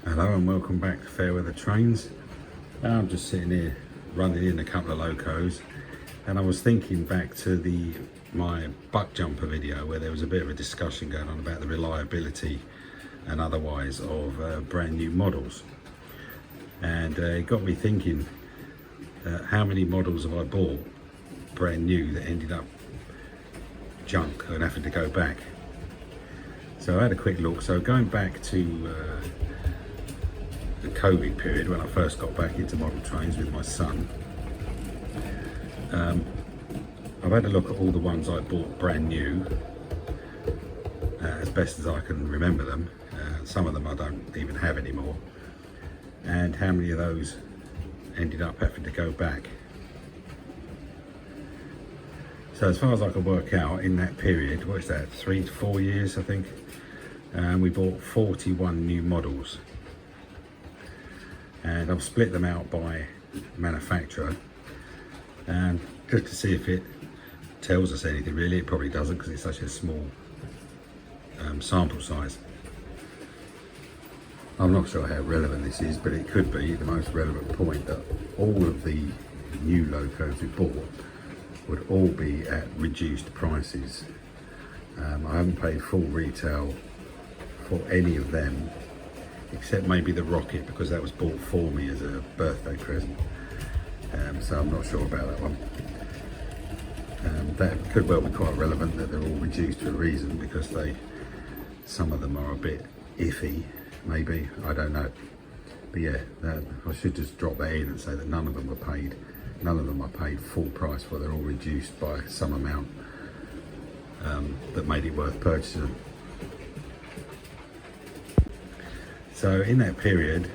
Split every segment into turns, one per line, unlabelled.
Hello and welcome back to Fairweather Trains. I'm just sitting here running in a couple of locos, and I was thinking back to my buck jumper video where there was a bit of a discussion going on about the reliability and otherwise of brand new models, and it got me thinking, how many models have I bought brand new that ended up junk and having to go back? So I had a quick look. So going back to the COVID period when I first got back into model trains with my son, I've had a look at all the ones I bought brand new, as best as I can remember them. Some of them I don't even have anymore, and how many of those ended up having to go back. So as far as I can work out, in that period, what is that, 3 to 4 years I think, we bought 41 new models. And I've split them out by manufacturer, and just to see if it tells us anything. Really, it probably doesn't, because it's such a small sample size. I'm not sure how relevant this is, but it could be the most relevant point, that all of the new locos we bought would all be at reduced prices. I haven't paid full retail for any of them, except maybe the Rocket, because that was bought for me as a birthday present. So I'm not sure about that one. That could well be quite relevant, that they're all reduced for a reason, because some of them are a bit iffy, maybe, I don't know. But yeah, I should just drop that in and say that none of them are paid full price for. They're all reduced by some amount that made it worth purchasing them. So in that period,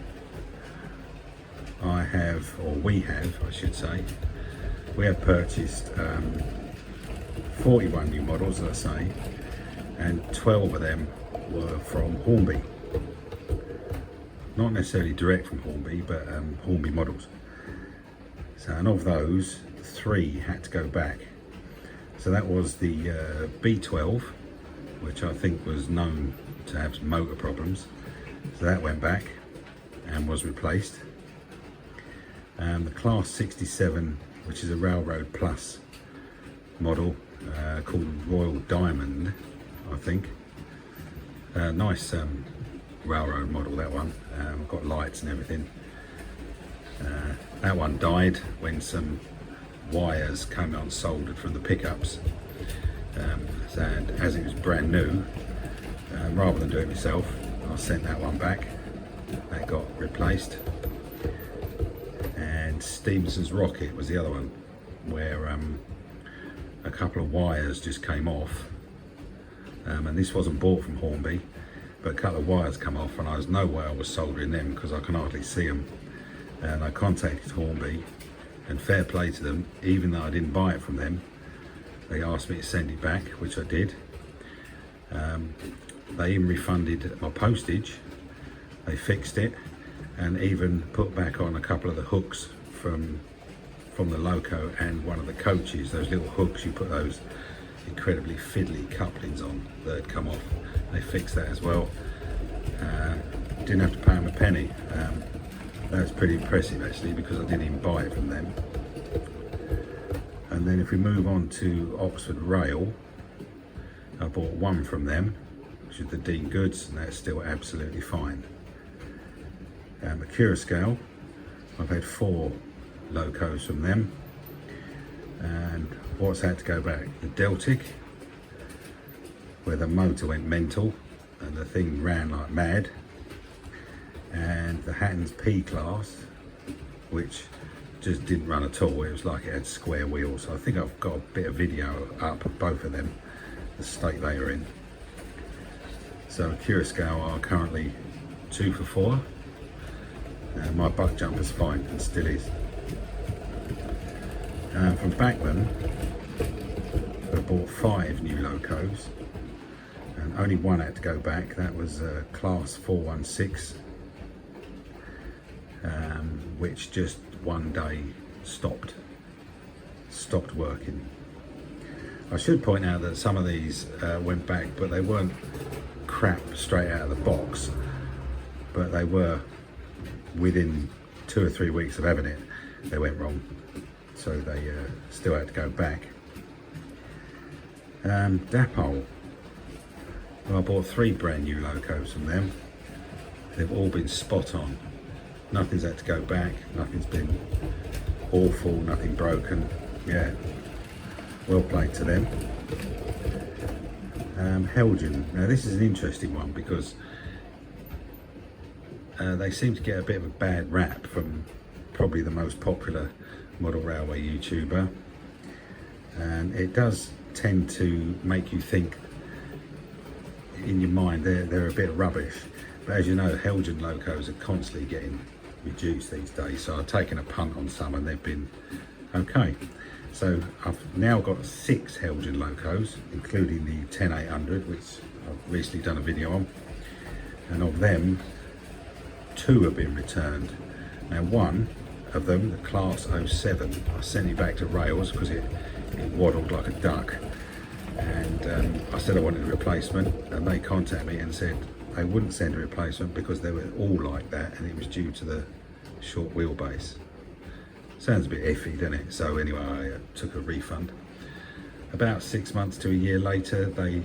we have purchased 41 new models, as I say, and 12 of them were from Hornby. Not necessarily direct from Hornby, but Hornby models. So, and of those, 3 had to go back. So that was the B12, which I think was known to have some motor problems. So that went back and was replaced. The Class 67, which is a Railroad Plus model, called Royal Diamond, I think. Nice railroad model, that one. Got lights and everything. That one died when some wires came unsoldered from the pickups. And as it was brand new, rather than do it myself, I sent that one back. That got replaced. And Stevenson's Rocket was the other one, where a couple of wires just came off. And this wasn't bought from Hornby, but a couple of wires come off, and I was no way I was soldering them, because I can hardly see them. And I contacted Hornby, and fair play to them, even though I didn't buy it from them, they asked me to send it back, which I did. They even refunded my postage, they fixed it, and even put back on a couple of the hooks from the loco and one of the coaches, those little hooks you put those incredibly fiddly couplings on that had come off. They fixed that as well. Didn't have to pay them a penny. That's pretty impressive actually, because I didn't even buy it from them. And then if we move on to Oxford Rail, I bought one from them, which is the Dean Goods, and that's still absolutely fine. Mercura Scale, I've had 4 locos from them, and what's had to go back? The Deltic, where the motor went mental and the thing ran like mad, and the Hatton's P-Class, which just didn't run at all. It was like it had square wheels. I think I've got a bit of video up of both of them, the state they are in. So Mercura Scale are currently 2 for 4. My buck jumper's fine, and still is. From Bachmann, I bought 5 new locos, and only one had to go back. That was a Class 416, which just one day stopped working. I should point out that some of these went back, but they weren't crap straight out of the box. but they were within 2 or 3 weeks of having it, they went wrong. So they still had to go back. Dapol. Well, I bought 3 brand new Locos from them. They've all been spot on. Nothing's had to go back, nothing's been awful, nothing broken. Yeah, well played to them. Helgen. Now this is an interesting one because they seem to get a bit of a bad rap from probably the most popular model railway YouTuber, and it does tend to make you think in your mind they're a bit rubbish. But as you know, Helgen Locos are constantly getting reduced these days, so I've taken a punt on some and they've been okay. So I've now got 6 Helgen Locos, including the 10800, which I've recently done a video on, and of them 2 have been returned. Now one of them, the class 07, I sent it back to Rails because it waddled like a duck, and I said I wanted a replacement, and they contacted me and said they wouldn't send a replacement because they were all like that and it was due to the short wheelbase. Sounds a bit iffy, doesn't it? So anyway, I took a refund. About 6 months to a year later, they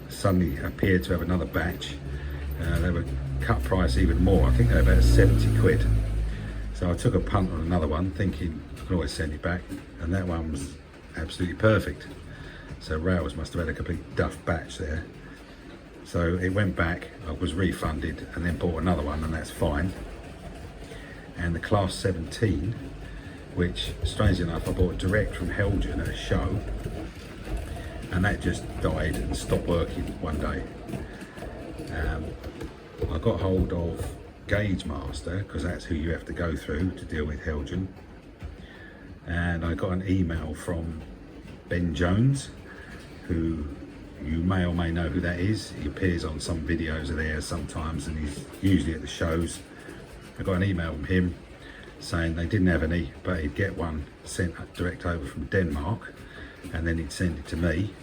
suddenly appeared to have another batch. They were cut price even more. I think they were about 70 quid. So I took a punt on another one, thinking I could always send it back, and that one was absolutely perfect. So Rails must have had a complete duff batch there. So it went back, I was refunded, and then bought another one, and that's fine. And the class 17, which strangely enough I bought direct from Helgen at a show, and that just died and stopped working one day. I got hold of Gauge Master because that's who you have to go through to deal with Helgen, and I got an email from Ben Jones, who you may or may know who that is. He appears on some videos of theirs sometimes, and he's usually at the shows. I got an email from him saying they didn't have any, but he'd get one sent direct over from Denmark, and then he'd send it to me,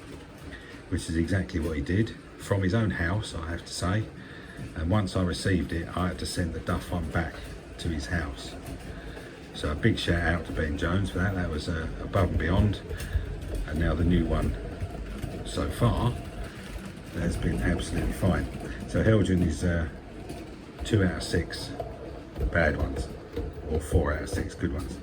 which is exactly what he did from his own house, I have to say. And once I received it, I had to send the duff one back to his house. So a big shout out to Ben Jones for that. That was above and beyond. And now the new one so far has been absolutely fine. So Helgen is 2 out of 6 bad ones, or 4 out of 6 good ones.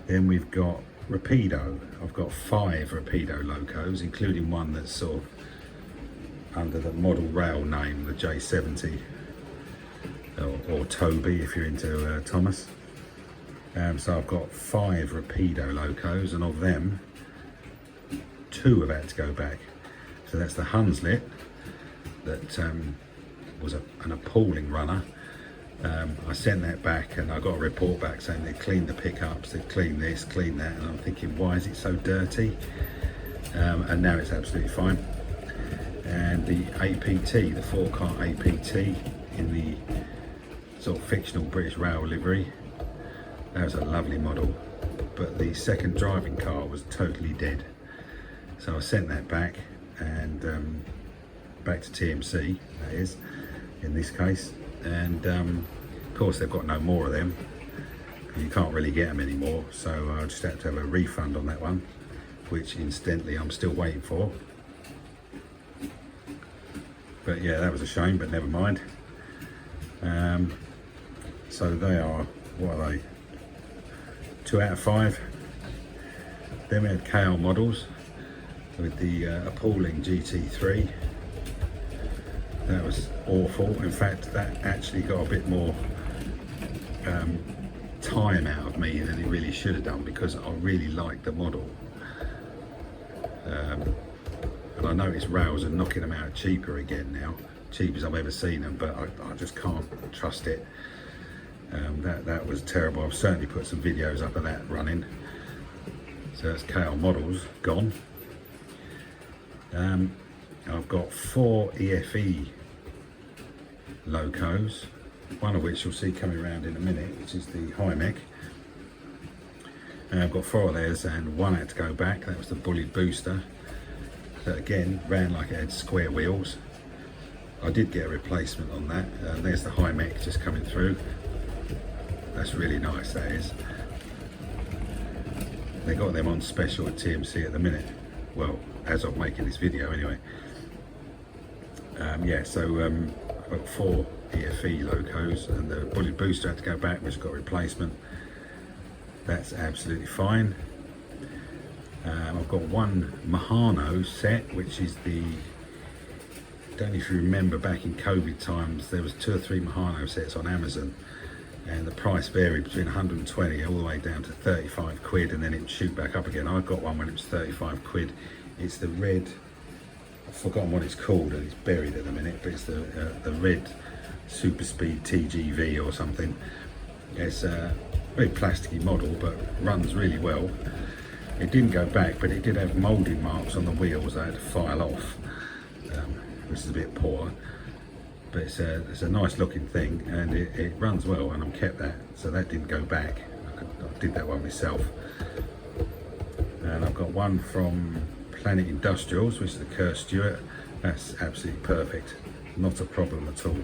Then we've got Rapido. I've got 5 Rapido Locos, including one that's sort of under the model rail name, the J70, or Toby if you're into Thomas. So I've got 5 Rapido Locos, and of them 2 have had to go back. So that's the Hunslet that was an appalling runner. I sent that back and I got a report back saying they cleaned the pickups, they cleaned this, cleaned that, and I'm thinking, why is it so dirty? And now it's absolutely fine. And the APT, the 4-car APT in the sort of fictional British Rail livery, that was a lovely model, but the second driving car was totally dead. So I sent that back, and back to TMC, that is, in this case. And of course they've got no more of them. You can't really get them anymore, so I just had to have a refund on that one, which incidentally I'm still waiting for. But yeah, that was a shame, but never mind. So they are, what are they? 2 out of 5. Then we had KL models with the appalling GT3. That was awful. In fact, that actually got a bit more time out of me than it really should have done, because I really liked the model. And I noticed Rails are knocking them out cheaper again now, cheap as I've ever seen them, but I just can't trust it. That was terrible. I've certainly put some videos up of that running. So that's KL models gone. I've got 4 EFE Locos, one of which you'll see coming around in a minute, which is the Hymek. I've got 4 of theirs, and one had to go back. That was the Bullied Booster. That again ran like it had square wheels. I did get a replacement on that. There's the high mech just coming through. That's really nice, that is. They got them on special at TMC at the minute. Well, as of making this video anyway. Yeah, so I've got 4 EFE locos, and the bullet booster had to go back, which got a replacement. That's absolutely fine. I've got 1 Mahano set, which is the, don't know if you remember back in COVID times, there was 2 or 3 Mahano sets on Amazon, and the price varied between 120 all the way down to 35 quid, and then it would shoot back up again. I got one when it was 35 quid. It's the red, I've forgotten what it's called, and it's buried at the minute, but it's the red Super Speed TGV or something. It's a very plasticky model, but runs really well. It didn't go back, but it did have moulding marks on the wheels I had to file off, which is a bit poor. But it's a nice looking thing, and it runs well, and I've kept that, so that didn't go back. I did that one myself. And I've got one from Planet Industrials, which is the Kerr Stewart. That's absolutely perfect, not a problem at all.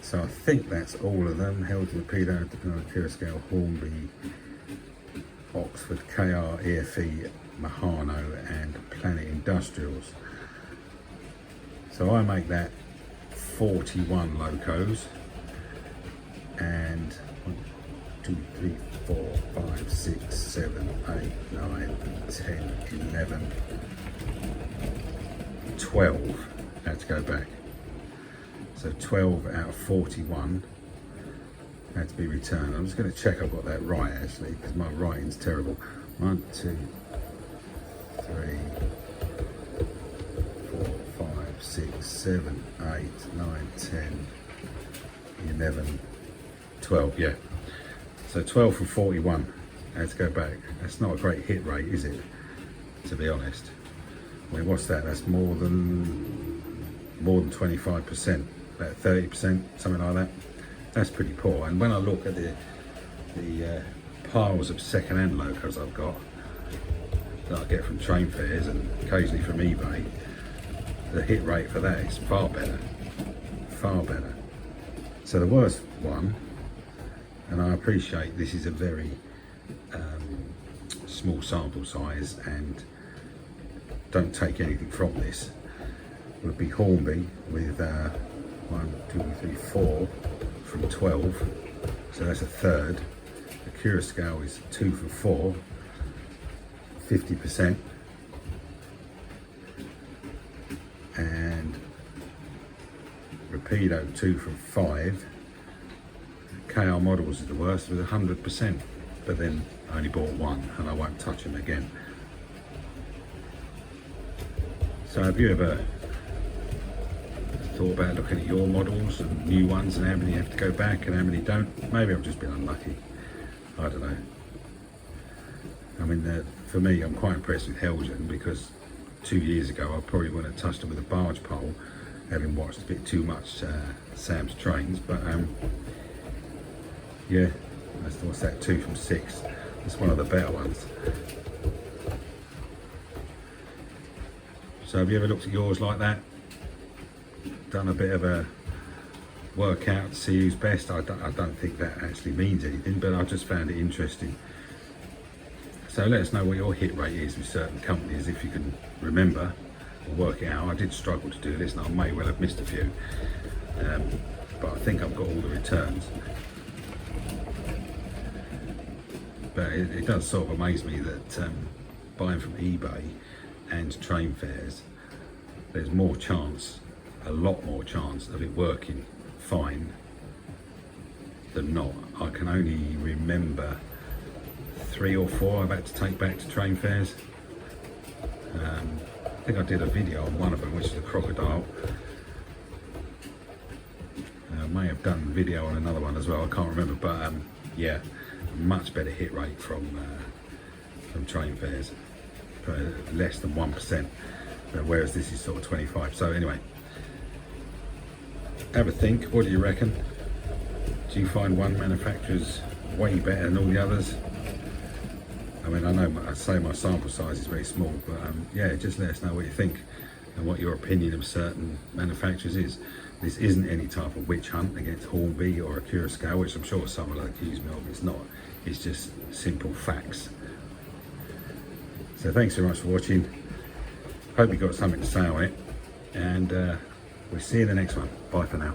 So I think that's all of them. Helgen, Rapido, Kira Scale, Hornby, Oxford, KR, EFE, Mahano, and Planet Industrials. So I make that 41 locos, and 1, 2, 3, 4, 5, 6, 7, 8, 9, 10, 11, 12 had to go back. So 12 out of 41 had to be returned. I'm just going to check I've got that right, actually, because my writing's terrible. 1, 2, 3, 4, 5, 6, 7, 8, 9, 10, 11, 12, yeah. So 12 from 41 had to go back. That's not a great hit rate, is it? To be honest. I mean, what's that? That's more than 25%, about 30%, something like that. That's pretty poor. And when I look at the piles of second-hand locos I've got that I get from train fairs and occasionally from eBay, the hit rate for that is far better, far better. So the worst one, and I appreciate this is a very small sample size and don't take anything from this, would be Hornby with 1, 2, 3, 4 from 12, so that's a third. The Cura scale is 2 from 4, 50%, and Rapido 2 from 5. KR models is the worst with 100%, but then I only bought one and I won't touch them again. So have you ever thought about looking at your models and new ones and how many have to go back and how many don't? Maybe I've just been unlucky, I don't know. I mean, for me, I'm quite impressed with Helgen, because 2 years ago I probably wouldn't have touched them with a barge pole, having watched a bit too much Sam's Trains, but yeah, what's that, 2 from 6? It's one of the better ones. So have you ever looked at yours like that? Done a bit of a workout to see who's best? I don't think that actually means anything, but I just found it interesting. So let us know what your hit rate is with certain companies, if you can remember or work it out. I did struggle to do this and I may well have missed a few, but I think I've got all the returns. But it does sort of amaze me that buying from eBay and train fairs, there's more chance, a lot more chance of it working fine than not. I can only remember 3 or 4 I've had to take back to train fairs. I think I did a video on one of them, which is a crocodile. I may have done a video on another one as well, I can't remember, but yeah, much better hit rate from train fairs, less than 1%, whereas this is sort of 25. So anyway, have a think. What do you reckon? Do you find one manufacturer's way better than all the others? I mean, I know I say my sample size is very small, but yeah, just let us know what you think. and what your opinion of certain manufacturers is. This isn't any type of witch hunt against Hornby or a Curacao, which I'm sure some will accuse me of. It's not. It's just simple facts. So thanks very much for watching. Hope you got something to say on it, and we'll see you in the next one. Bye for now.